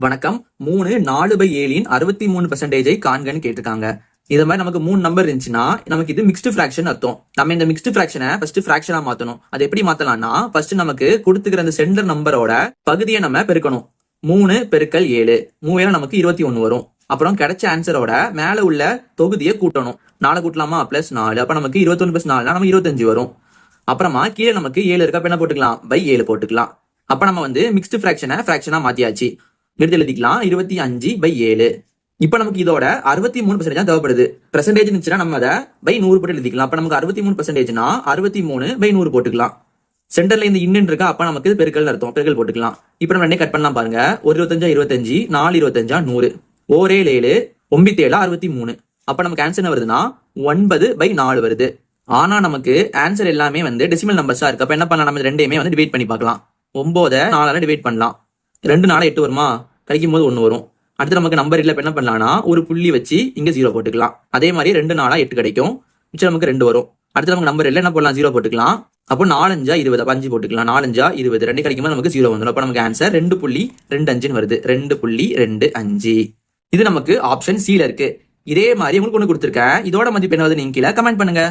வணக்கம். 3 4/7 63% காண்கன்னு கேட்டிருக்காங்க. இத மாதிரி நமக்கு 3 நம்பர் இருந்துச்சுன்னா நமக்கு இது மிக்ஸ்டு ஃபிராக்ஷன் அர்த்தம். நம்ம இந்த மிக்ஸ்டு ஃபிராக்ஷனை ஃபர்ஸ்ட் ஃபிராக்ஷனா மாத்தணும். அது எப்படி மாத்தலாம்னா ஃபர்ஸ்ட் நமக்கு கொடுத்துக்கிற அந்த சென்டர் நம்பரோட பகுதியை நம்ம பெருக்கணும். 3 பெருக்கல் 7 3 நமக்கு 21 வரும். அப்புறம் கிடைச்ச ஆன்சரோட மேல உள்ள தொகுதியை கூட்டணும். 4 கூட்டலாமா +4 அப்ப நமக்கு 21 + 4 நம்ம 25 வரும். அப்புறமா கீழே நமக்கு 7 இருக்கா என்ன போட்டுக்கலாம் /7 போட்டுக்கலாம். அப்ப நம்ம மிக்ஸ்டு ஃபிராக்ஷனை ஃபிராக்ஷனா மாத்தியாச்சு. எடுத்து எழுதிக்கலாம் 25/7. இப்ப நமக்கு இதோட 63% தான் தேவைப்படுது. பெர்சன்டேஜ் இருந்துச்சுன்னா நம்ம அதை /100 போட்டு எழுதிக்கலாம். அப்ப நமக்கு 63%னா 63/100 போட்டுக்கலாம். சென்டர்ல இந்த இன்னுன்னு இருக்கா அப்ப நமக்கு பெருக்கல் அர்த்தம். பெருக்கல் போட்டுக்கலாம். இப்ப நம்ம ரெண்டே கட் பண்ணலாம் பாருங்க. 1 25 25 4 25 100 1 7 9 7 63. அப்ப நமக்கு ஆன்சர் என்ன வருதுன்னா 9/4 வருது. ஆனா நமக்கு ஆன்சர் எல்லாமே டெசிமல் நம்பர்ஸா இருக்கு. அப்ப என்ன பண்ணலாம், நம்ம ரெண்டையுமே டிவைட் பண்ணி பார்க்கலாம். 9 4 டிவைட் பண்ணலாம். 2 4 8 வருமா, கழிக்கும் போது 1 வரும். அடுத்து நமக்கு நம்பர் இல்ல என்ன பண்ணலாம்னா ஒரு புள்ளி வச்சு இங்க 0 போட்டுக்கலாம். அதே மாதிரி 2 4 8 கிடைக்கும். மிச்சம் நமக்கு 2 வரும். அடுத்து நமக்கு நம்பர் இல்ல என்ன பண்ணலாம் 0 போட்டுக்கலாம். அப்போ 4 5 20 5 போட்டுக்கலாம். 4 5 20 2 கிடைக்கும் போது நமக்கு 0 வந்துடும். அப்ப நமக்கு ஆன்சர் 2.25 வருது. 2.25. இது நமக்கு ஆப்ஷன் C ல இருக்கு. இதே மாதிரி உங்களுக்கு ஒன்று கொடுத்துருக்கேன். இதோட மதிப்பு என்ன வருது நீங்க கீழே கமெண்ட் பண்ணுங்க.